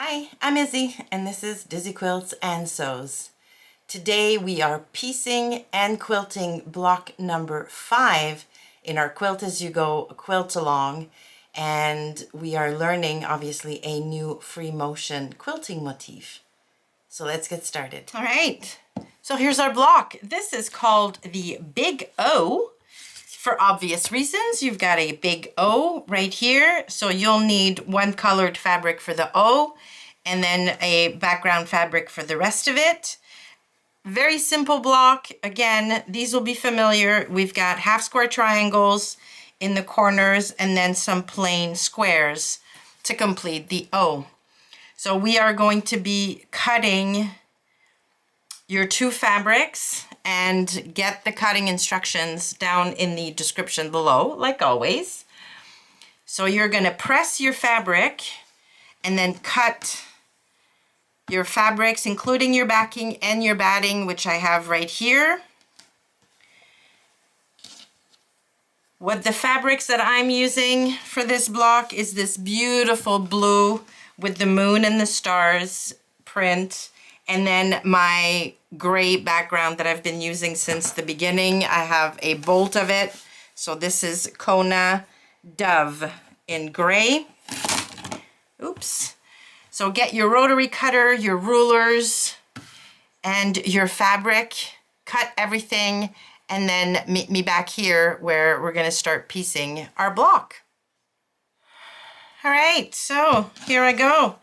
Hi, I'm Izzy, and this is Dizzy Quilts and Sews. Today we are piecing and quilting block number 5 in our Quilt As You Go quilt along, and we are learning obviously a new free motion quilting motif. So let's get started. All right, so here's our block. This is called the Big O. For obvious reasons, you've got a big O right here, so you'll need one colored fabric for the O and then a background fabric for the rest of it. Very simple block. Again, these will be familiar. We've got half square triangles in the corners and then some plain squares to complete the O. So we are going to be cutting your two fabrics, and get the cutting instructions down in the description below, like always. So you're gonna press your fabric and then cut your fabrics, including your backing and your batting, which I have right here. What the fabrics that I'm using for this block is this beautiful blue with the moon and the stars print, and then my gray background that I've been using since the beginning. I have a bolt of it. So this is Kona Dove in gray. Oops. So get your rotary cutter, your rulers, and your fabric. Cut everything, and then meet me back here where we're gonna start piecing our block. All right, so here I go.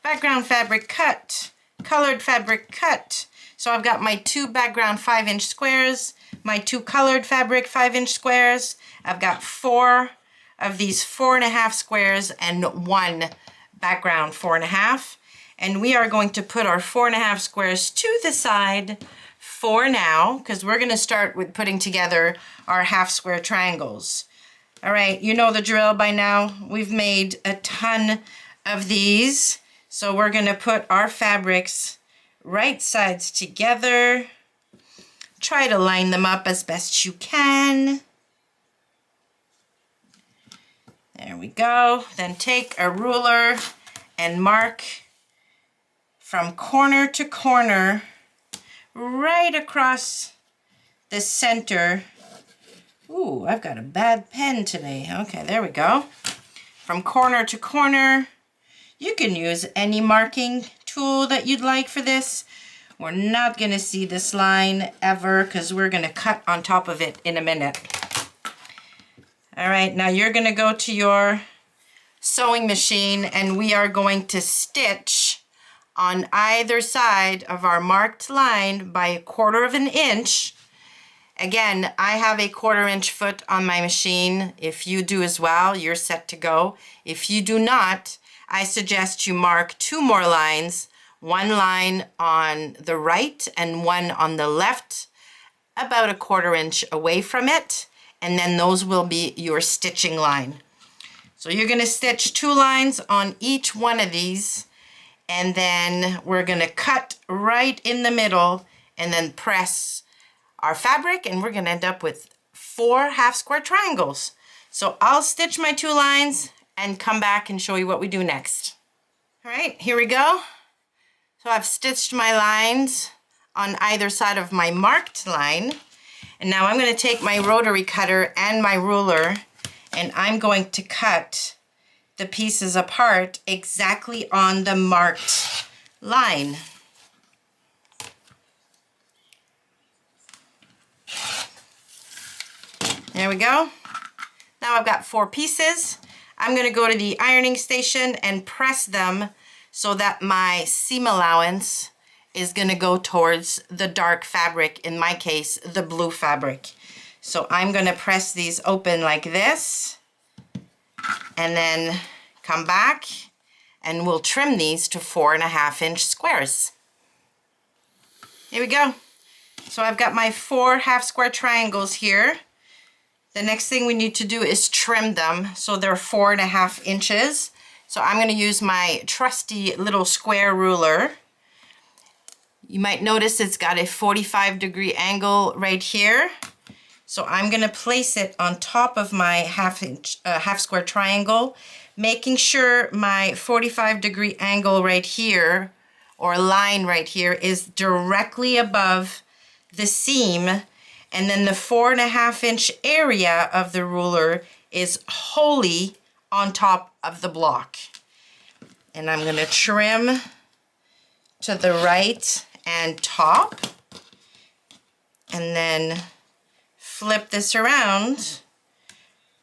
Background fabric cut. Colored fabric cut. So I've got my two background 5-inch squares, my two colored fabric 5-inch squares. I've got 4 of these 4.5 squares and 1 background 4.5. And we are going to put our 4.5 squares to the side for now, because we're going to start with putting together our half square triangles. All right, you know the drill by now. We've made a ton of these. So we're going to put our fabrics right sides together. Try to line them up as best you can. There we go. Then take a ruler and mark from corner to corner right across the center. Ooh, I've got a bad pen today. Okay, there we go. From corner to corner. You can use any marking tool that you'd like for this. We're not going to see this line ever because we're going to cut on top of it in a minute. All right, now you're going to go to your sewing machine and we are going to stitch on either side of our marked line by 1/4 inch. Again, I have a 1/4 inch foot on my machine. If you do as well, you're set to go. If you do not, I suggest you mark 2 more lines, 1 line on the right and 1 on the left, about a 1/4 inch away from it, and then those will be your stitching line. So you're going to stitch 2 lines on each one of these, and then we're going to cut right in the middle and then press our fabric, and we're going to end up with 4 half square triangles. So I'll stitch my 2 lines and come back and show you what we do next. All right, here we go. So I've stitched my lines on either side of my marked line. And now I'm going to take my rotary cutter and my ruler, and I'm going to cut the pieces apart exactly on the marked line. There we go. Now I've got 4 pieces. I'm going to go to the ironing station and press them so that my seam allowance is going to go towards the dark fabric, in my case, the blue fabric. So I'm going to press these open like this and then come back and we'll trim these to 4.5 inch squares. Here we go. So I've got my 4 half square triangles here. The next thing we need to do is trim them so they're 4.5 inches. So I'm going to use my trusty little square ruler. You might notice it's got a 45-degree angle right here. So I'm going to place it on top of my half square triangle, making sure my 45-degree angle right here, or line right here, is directly above the seam, and then the 4.5-inch area of the ruler is wholly on top of the block. And I'm going to trim to the right and top, and then flip this around,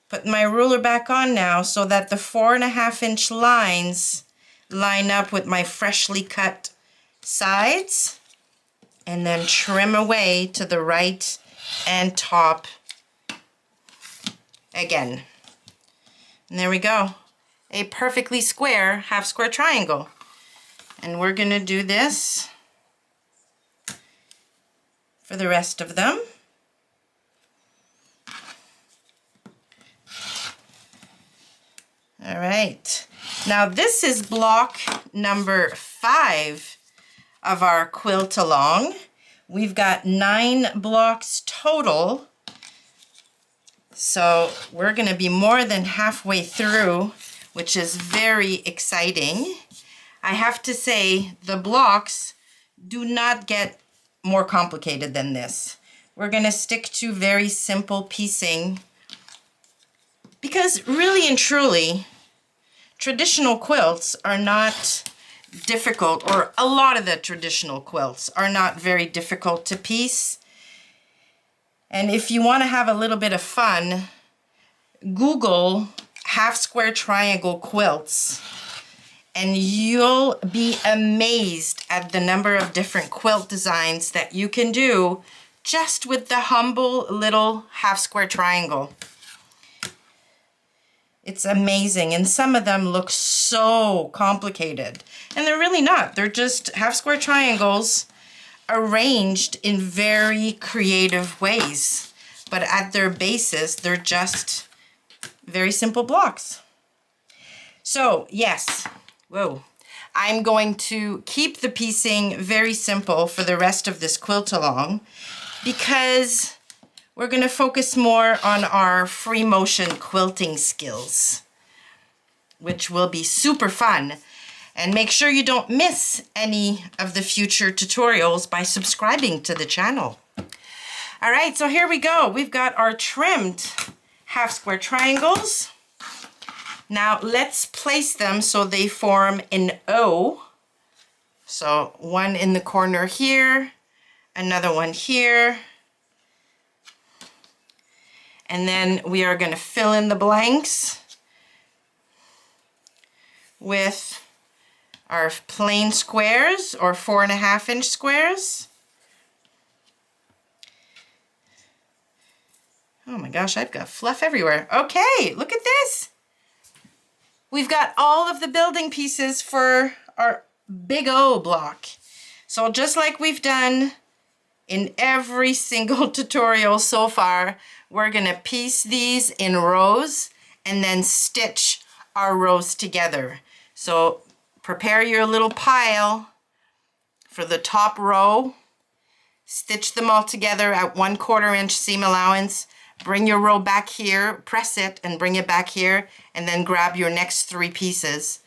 put my ruler back on now so that the 4.5-inch lines line up with my freshly cut sides, and then trim away to the right and top again. And there we go, a perfectly square half square triangle. And we're going to do this for the rest of them. All right, now this is block number 5 of our quilt along. We've got 9 blocks total, so we're going to be more than halfway through, which is very exciting. I have to say, the blocks do not get more complicated than this. We're going to stick to very simple piecing, because really and truly, traditional quilts are not difficult, or a lot of the traditional quilts are not very difficult to piece. And if you want to have a little bit of fun, Google half square triangle quilts, and you'll be amazed at the number of different quilt designs that you can do just with the humble little half square triangle. It's amazing, and some of them look so complicated, and they're really not. They're just half square triangles arranged in very creative ways, but at their basis, they're just very simple blocks. So yes, whoa, I'm going to keep the piecing very simple for the rest of this quilt along, because we're going to focus more on our free motion quilting skills, which will be super fun. And make sure you don't miss any of the future tutorials by subscribing to the channel. All right, so here we go. We've got our trimmed half square triangles. Now let's place them so they form an O. So one in the corner here, another one here. And then we are going to fill in the blanks with our plain squares, or 4.5-inch squares. Oh my gosh, I've got fluff everywhere. Okay, look at this. We've got all of the building pieces for our big O block. So just like we've done in every single tutorial so far, we're going to piece these in rows and then stitch our rows together. So prepare your little pile for the top row, stitch them all together at 1/4 inch seam allowance, bring your row back here, press it and bring it back here, and then grab your next 3 pieces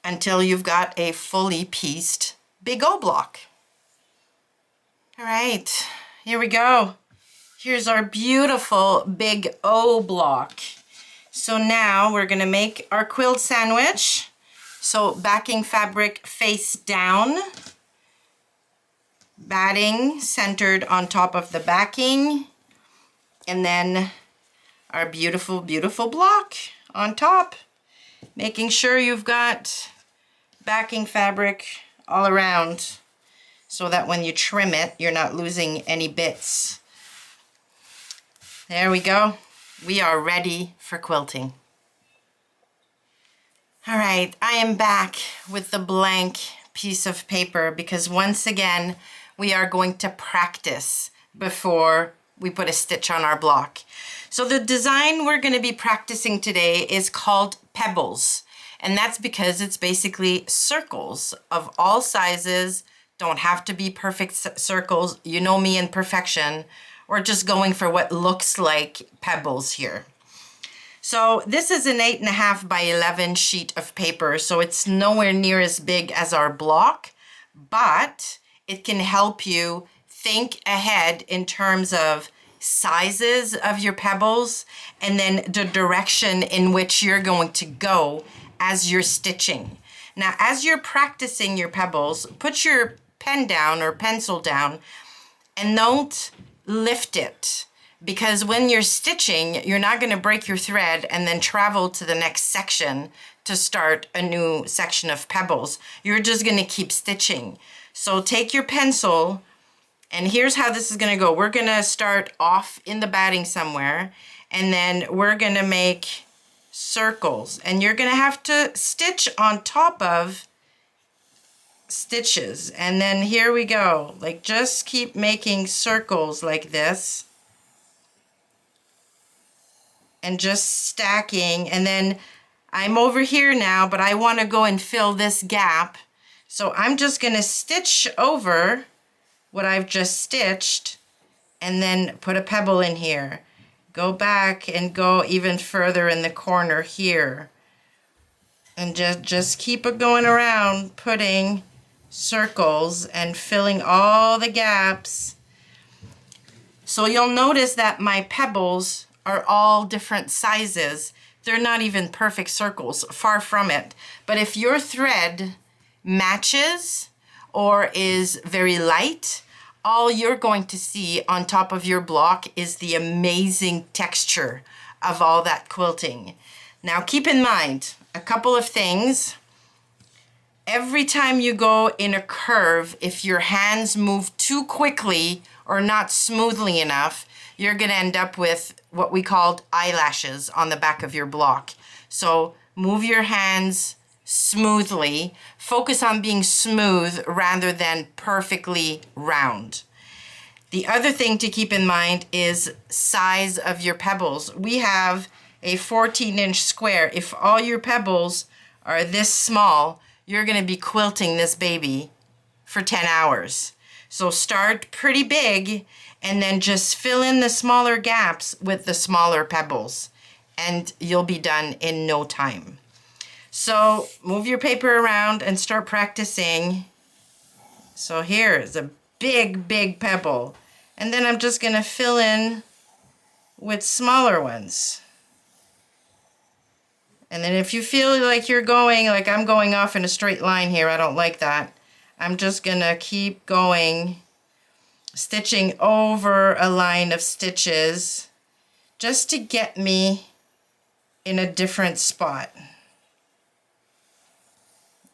until you've got a fully pieced big O block. All right, here we go. Here's our beautiful big O block. So now we're going to make our quilt sandwich. So backing fabric face down, batting centered on top of the backing, and then our beautiful, beautiful block on top, making sure you've got backing fabric all around so that when you trim it, you're not losing any bits. There we go. We are ready for quilting. All right, I am back with the blank piece of paper, because once again, we are going to practice before we put a stitch on our block. So the design we're going to be practicing today is called pebbles, and that's because it's basically circles of all sizes. Don't have to be perfect circles. You know me and perfection. We're just going for what looks like pebbles here. So this is an 8.5 by 11 sheet of paper, so it's nowhere near as big as our block, but it can help you think ahead in terms of sizes of your pebbles and then the direction in which you're going to go as you're stitching. Now, as you're practicing your pebbles, put your pen down or pencil down and don't lift it, because when you're stitching, you're not going to break your thread and then travel to the next section to start a new section of pebbles. You're just going to keep stitching. So take your pencil, and here's how this is going to go. We're going to start off in the batting somewhere, and then we're going to make circles, and you're going to have to stitch on top of stitches. And then here we go, like just keep making circles like this and just stacking. And then I'm over here now, but I want to go and fill this gap, so I'm just going to stitch over what I've just stitched and then put a pebble in here. Go back and go even further in the corner here, and just keep it going around, putting circles and filling all the gaps. So you'll notice that my pebbles are all different sizes. They're not even perfect circles, far from it. But if your thread matches or is very light, all you're going to see on top of your block is the amazing texture of all that quilting. Now keep in mind a couple of things. Every time you go in a curve, if your hands move too quickly or not smoothly enough, you're going to end up with what we called eyelashes on the back of your block. So move your hands smoothly. Focus on being smooth rather than perfectly round. The other thing to keep in mind is size of your pebbles. We have a 14-inch square. If all your pebbles are this small, you're going to be quilting this baby for 10 hours. So start pretty big and then just fill in the smaller gaps with the smaller pebbles, and you'll be done in no time. So move your paper around and start practicing. So here's a big, big pebble. And then I'm just going to fill in with smaller ones. And then if you feel like you're going, like I'm going off in a straight line here, I don't like that. I'm just going to keep going, stitching over a line of stitches just to get me in a different spot.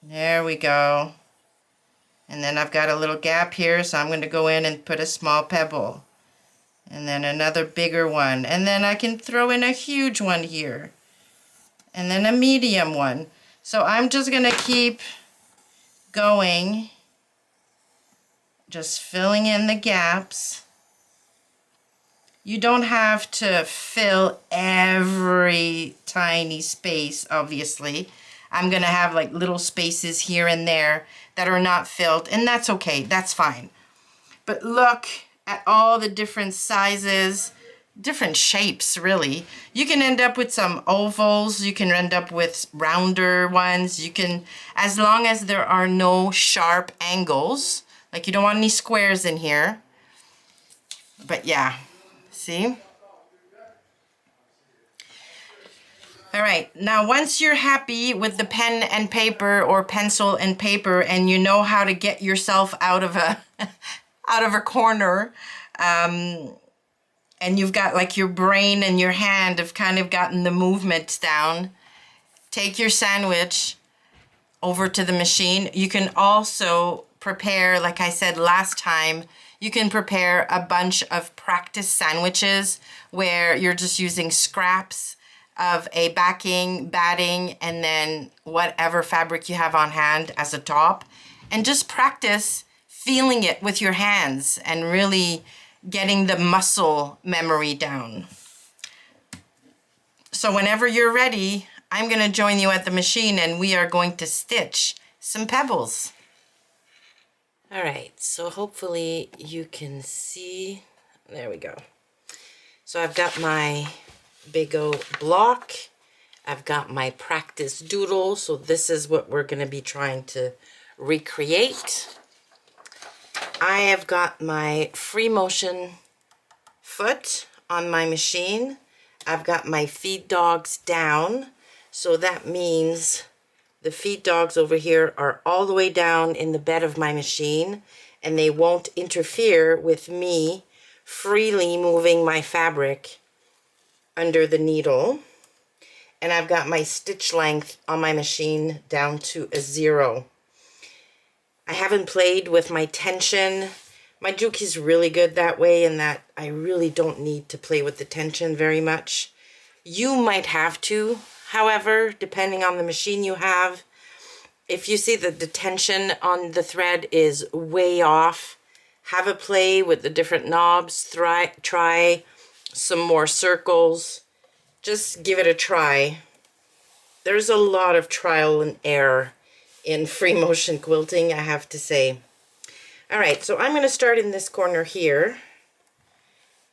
There we go. And then I've got a little gap here, so I'm going to go in and put a small pebble. And then another bigger one. And then I can throw in a huge one here. And then a medium one. So I'm just going to keep going, just filling in the gaps. You don't have to fill every tiny space, obviously. I'm going to have like little spaces here and there that are not filled, and that's okay, that's fine. But look at all the different sizes, different shapes, really. You can end up with some ovals, you can end up with rounder ones, you can, as long as there are no sharp angles, like you don't want any squares in here. But yeah, see? All right, now once you're happy with the pen and paper or pencil and paper, and you know how to get yourself out of a out of a corner, and you've got like your brain and your hand have kind of gotten the movement down, take your sandwich over to the machine. You can also prepare, like I said last time, you can prepare a bunch of practice sandwiches where you're just using scraps of a backing, batting, and then whatever fabric you have on hand as a top, and just practice feeling it with your hands and really getting the muscle memory down. So whenever you're ready, I'm going to join you at the machine and we are going to stitch some pebbles. All right, so hopefully you can see, there we go. So I've got my big old block. I've got my practice doodle, so this is what we're going to be trying to recreate. I have got my free motion foot on my machine. I've got my feed dogs down, so that means the feed dogs over here are all the way down in the bed of my machine, and they won't interfere with me freely moving my fabric under the needle. And I've got my stitch length on my machine down to a 0. I haven't played with my tension. My Juki is really good that way, in that I really don't need to play with the tension very much. You might have to, however, depending on the machine you have. If you see that the tension on the thread is way off, have a play with the different knobs. Try some more circles. Just give it a try. There's a lot of trial and error in free motion quilting, I have to say. All right, so I'm going to start in this corner here.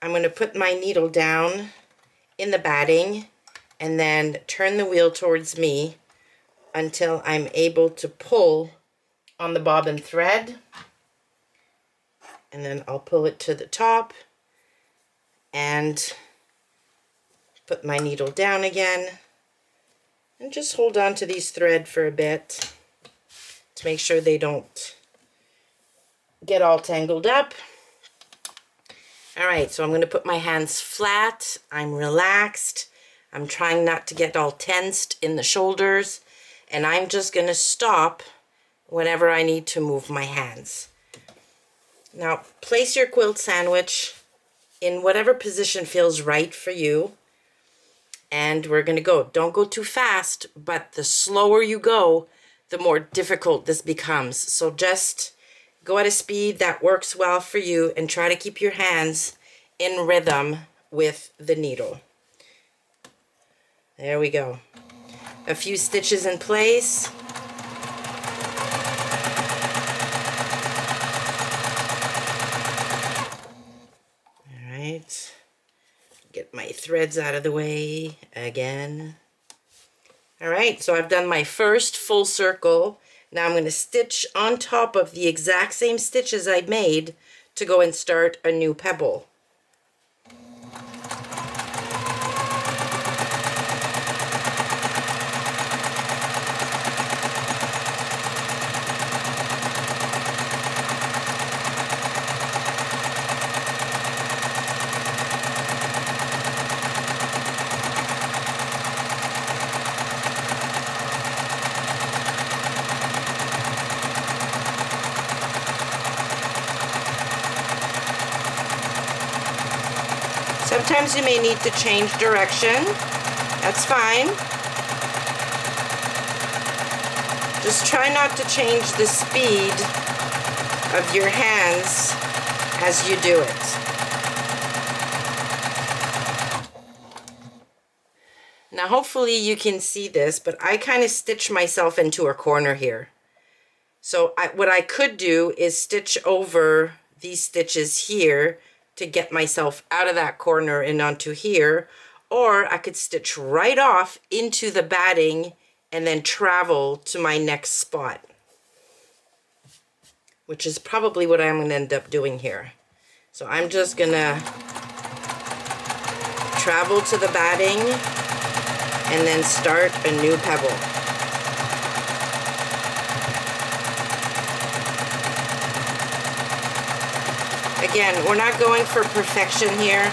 I'm going to put my needle down in the batting and then turn the wheel towards me until I'm able to pull on the bobbin thread. And then I'll pull it to the top and put my needle down again and just hold on to these thread for a bit to make sure they don't get all tangled up. All right, so I'm going to put my hands flat. I'm relaxed. I'm trying not to get all tensed in the shoulders, and I'm just going to stop whenever I need to move my hands. Now, place your quilt sandwich in whatever position feels right for you, and we're going to go. Don't go too fast, but the slower you go, the more difficult this becomes. So just go at a speed that works well for you and try to keep your hands in rhythm with the needle. There we go. A few stitches in place. All right. Get my threads out of the way again. All right, so I've done my first full circle. Now I'm going to stitch on top of the exact same stitches I made to go and start a new pebble. Sometimes you may need to change direction. That's fine. Just try not to change the speed of your hands as you do it. Now hopefully you can see this, but I kind of stitch myself into a corner here. So what I could do is stitch over these stitches here to get myself out of that corner and onto here, or I could stitch right off into the batting and then travel to my next spot, which is probably what I'm going to end up doing here. So I'm just going to travel to the batting and then start a new pebble. Again, we're not going for perfection here.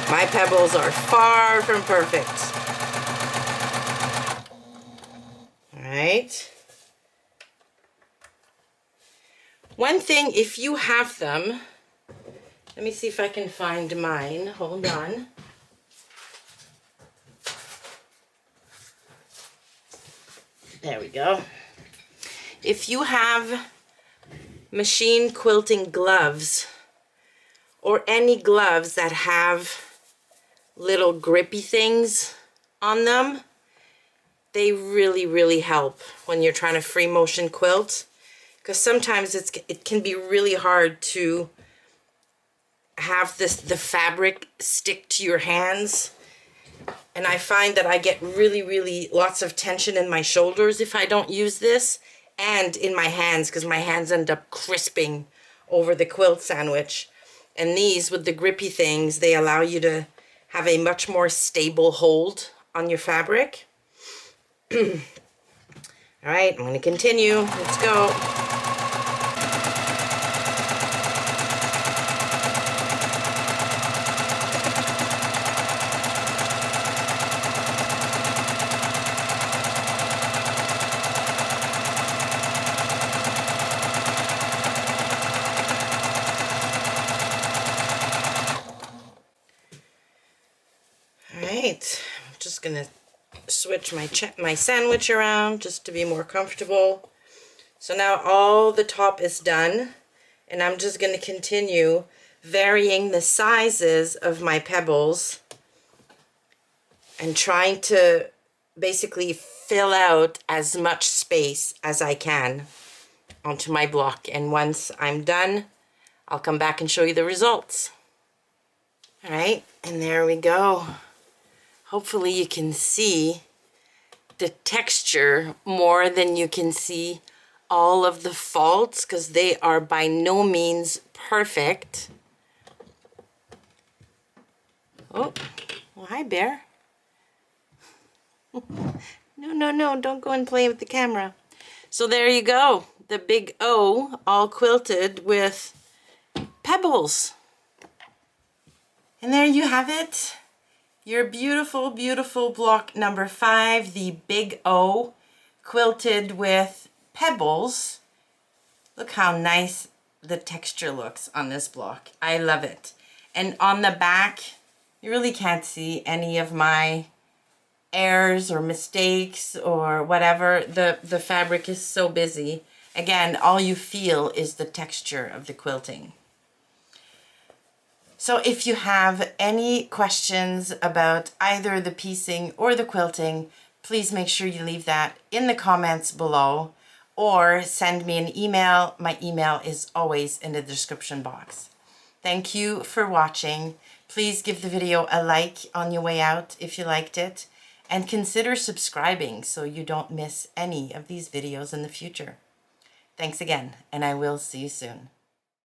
My pebbles are far from perfect. All right. One thing, if you have them, let me see if I can find mine. Hold on. There we go. If you have machine quilting gloves or any gloves that have little grippy things on them, they really, really help when you're trying to free motion quilt, because sometimes it can be really hard to have the fabric stick to your hands. And I find that I get really, really lots of tension in my shoulders if I don't use this, and in my hands, because my hands end up crisping over the quilt sandwich. And these, with the grippy things, they allow you to have a much more stable hold on your fabric. All right, I'm going to continue. Let's go. Alright, I'm just going to switch my sandwich around just to be more comfortable. So now all the top is done, and I'm just going to continue varying the sizes of my pebbles and trying to basically fill out as much space as I can onto my block. And once I'm done, I'll come back and show you the results. Alright, and there we go. Hopefully you can see the texture more than you can see all of the faults, because they are by no means perfect. Oh, well, hi, Bear. No, don't go and play with the camera. So there you go, the big O all quilted with pebbles. And there you have it. Your beautiful, beautiful block number 5, the big O, quilted with pebbles. Look how nice the texture looks on this block. I love it. And on the back, you really can't see any of my errors or mistakes or whatever. The fabric is so busy. Again, all you feel is the texture of the quilting. So if you have any questions about either the piecing or the quilting, please make sure you leave that in the comments below, or send me an email. My email is always in the description box. Thank you for watching. Please give the video a like on your way out if you liked it, and consider subscribing so you don't miss any of these videos in the future. Thanks again, and I will see you soon.